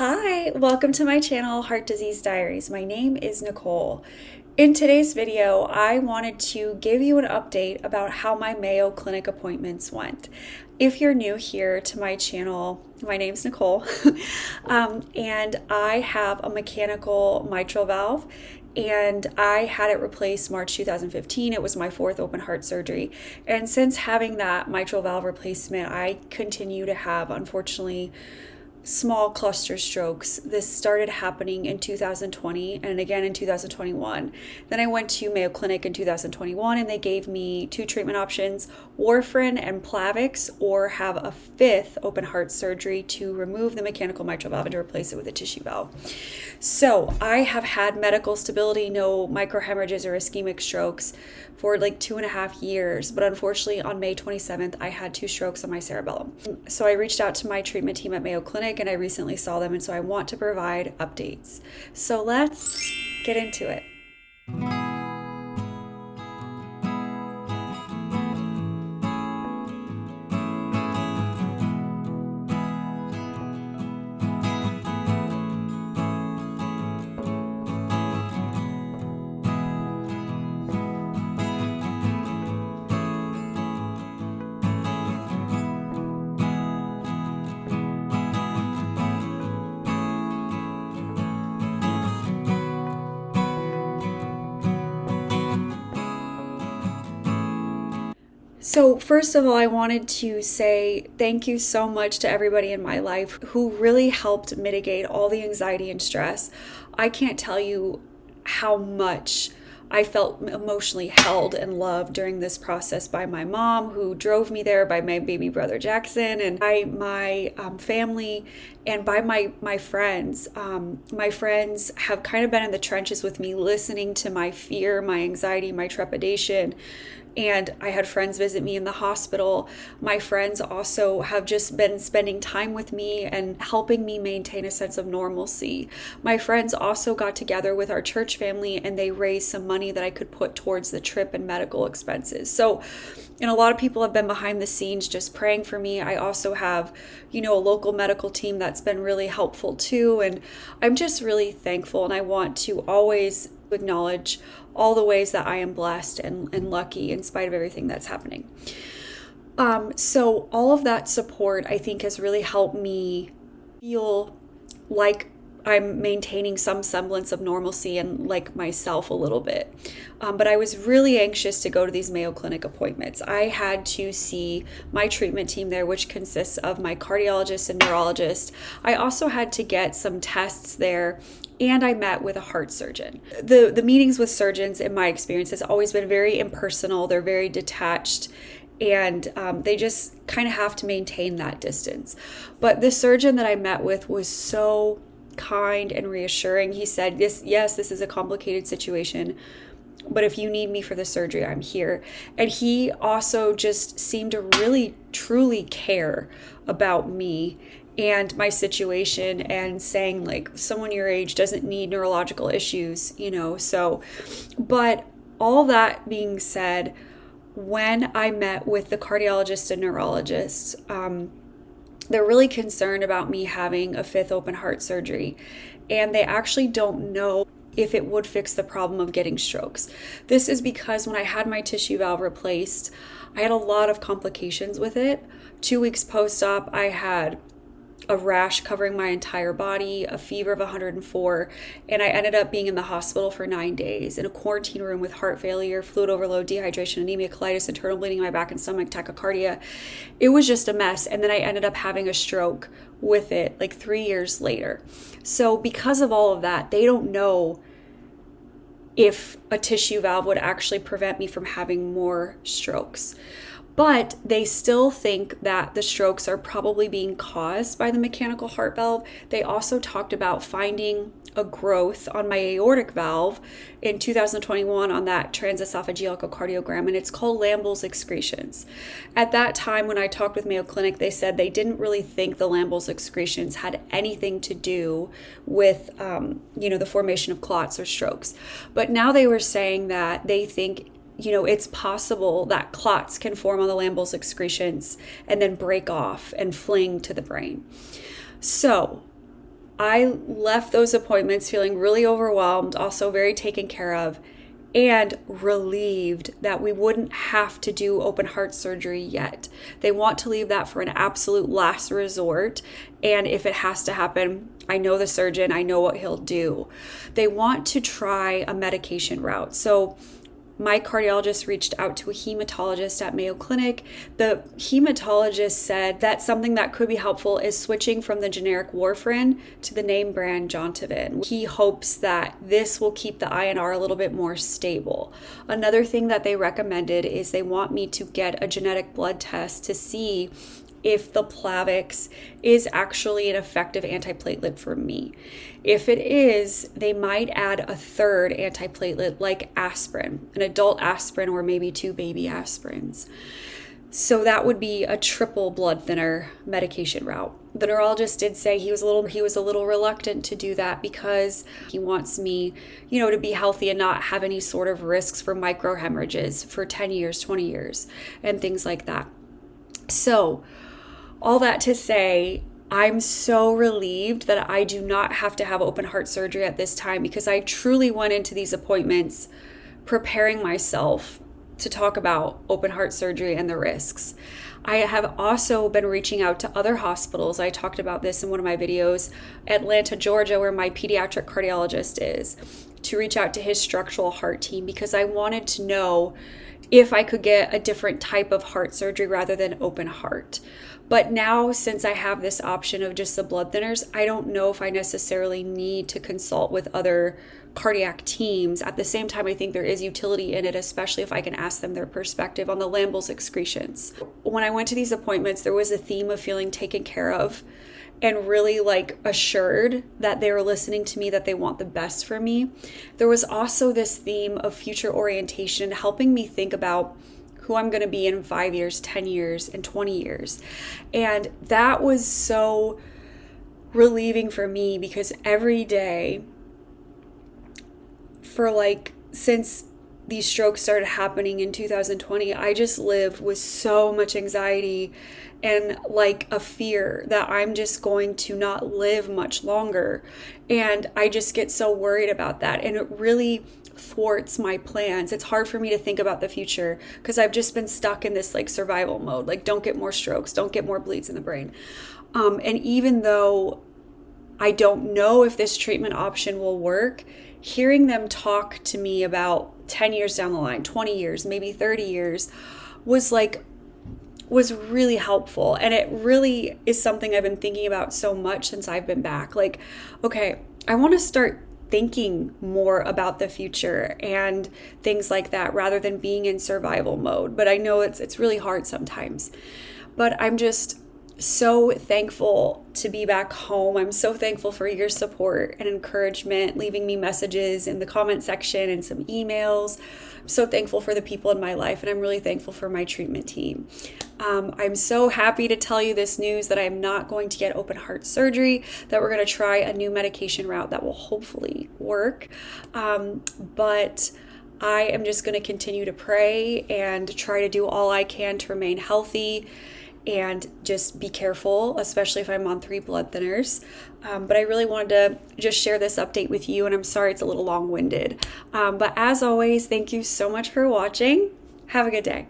Hi, welcome to my channel, Heart Disease Diaries. My name is Nicole. In today's video, I wanted to give you an update about how my Mayo Clinic appointments went. If you're new here to my channel, my name's Nicole, and I have a mechanical mitral valve, and I had it replaced March 2015. It was my fourth open heart surgery. And since having that mitral valve replacement, I continue to have, unfortunately, small cluster strokes. This started happening in 2020 and again in 2021. Then I went to Mayo Clinic in 2021 and they gave me two treatment options, warfarin and Plavix, or have a fifth open heart surgery to remove the mechanical mitral valve and to replace it with a tissue valve. So I have had medical stability, no microhemorrhages or ischemic strokes for like 2.5 years, but unfortunately on May 27th, I had two strokes on my cerebellum. So I reached out to my treatment team at Mayo Clinic and I recently saw them, and so I want to provide updates. So let's get into it. So first of all, I wanted to say thank you so much to everybody in my life who really helped mitigate all the anxiety and stress. I can't tell you how much I felt emotionally held and loved during this process by my mom, who drove me there, by my baby brother Jackson, and by my family, and by my friends. My friends have kind of been in the trenches with me, listening to my fear, my anxiety, my trepidation. And I had friends visit me in the hospital. My friends also have just been spending time with me and helping me maintain a sense of normalcy. My friends also got together with our church family and they raised some money that I could put towards the trip and medical expenses. So, and a lot of people have been behind the scenes just praying for me. I also have, a local medical team that's been really helpful too. And I'm just really thankful, and I want to always acknowledge all the ways that I am blessed and lucky in spite of everything that's happening. So all of that support, I think, has really helped me feel like I'm maintaining some semblance of normalcy and like myself a little bit. But I was really anxious to go to these Mayo Clinic appointments. I had to see my treatment team there, which consists of my cardiologist and neurologist. I also had to get some tests there, and I met with a heart surgeon. The meetings with surgeons, in my experience, has always been very impersonal. They're very detached, and they just kind of have to maintain that distance. But the surgeon that I met with was so kind and reassuring. He said, yes, this is a complicated situation, but if you need me for the surgery, I'm here. And he also just seemed to really, truly care about me and my situation, and saying like someone your age doesn't need neurological issues, but all that being said, when I met with the cardiologist and neurologist, they're really concerned about me having a fifth open heart surgery, and they actually don't know if it would fix the problem of getting strokes. This is because when I had my tissue valve replaced, I had a lot of complications with it. 2 weeks post-op, I had a rash covering my entire body, a fever of 104, and I ended up being in the hospital for 9 days in a quarantine room with heart failure, fluid overload, dehydration, anemia, colitis, internal bleeding in my back and stomach, tachycardia. It was just a mess. And then I ended up having a stroke with it like 3 years later. So because of all of that, they don't know if a tissue valve would actually prevent me from having more strokes. But they still think that the strokes are probably being caused by the mechanical heart valve. They also talked about finding a growth on my aortic valve in 2021 on that transesophageal echocardiogram, and it's called Lamble's excretions. At that time, when I talked with Mayo Clinic, they said they didn't really think the Lamble's excretions had anything to do with, the formation of clots or strokes. But now they were saying that they think it's possible that clots can form on the Lamble's excretions and then break off and fling to the brain. So I left those appointments feeling really overwhelmed, also very taken care of, and relieved that we wouldn't have to do open heart surgery yet. They want to leave that for an absolute last resort. And if it has to happen, I know the surgeon, I know what he'll do. They want to try a medication route. So my cardiologist reached out to a hematologist at Mayo Clinic. The hematologist said that something that could be helpful is switching from the generic warfarin to the name brand Jontivin. He hopes that this will keep the INR a little bit more stable. Another thing that they recommended is they want me to get a genetic blood test to see if the Plavix is actually an effective antiplatelet for me. If it is, they might add a third antiplatelet like aspirin, an adult aspirin or maybe 2 baby aspirins. So that would be a triple blood thinner medication route. The neurologist did say he was a little reluctant to do that because he wants me, to be healthy and not have any sort of risks for microhemorrhages for 10 years, 20 years, and things like that. So all that to say, I'm so relieved that I do not have to have open heart surgery at this time, because I truly went into these appointments preparing myself to talk about open heart surgery and the risks. I have also been reaching out to other hospitals. I talked about this in one of my videos, Atlanta, Georgia, where my pediatric cardiologist is, to reach out to his structural heart team, because I wanted to know if I could get a different type of heart surgery rather than open heart. But now, since I have this option of just the blood thinners, I don't know if I necessarily need to consult with other cardiac teams. At the same time, I think there is utility in it, especially if I can ask them their perspective on the Lanble's excretions. When I went to these appointments, there was a theme of feeling taken care of and really assured that they were listening to me, that they want the best for me. There was also this theme of future orientation, helping me think about who I'm going to be in 5 years, 10 years, and 20 years. And that was so relieving for me, because every day since these strokes started happening in 2020, I just live with so much anxiety and a fear that I'm just going to not live much longer. And I just get so worried about that. And it really thwarts my plans. It's hard for me to think about the future because I've just been stuck in this survival mode. Don't get more strokes, don't get more bleeds in the brain. And even though I don't know if this treatment option will work, hearing them talk to me about 10 years down the line, 20 years, maybe 30 years was really helpful. And it really is something I've been thinking about so much since I've been back. Okay, I want to start thinking more about the future and things like that rather than being in survival mode. But I know it's really hard sometimes. But I'm just so thankful to be back home. I'm so thankful for your support and encouragement, leaving me messages in the comment section and some emails. I'm so thankful for the people in my life, and I'm really thankful for my treatment team. I'm so happy to tell you this news that I'm not going to get open heart surgery, that we're going to try a new medication route that will hopefully work. But I am just going to continue to pray and try to do all I can to remain healthy and just be careful, especially if I'm on 3 blood thinners. But I really wanted to just share this update with you, and I'm sorry it's a little long-winded. But as always, thank you so much for watching. Have a good day.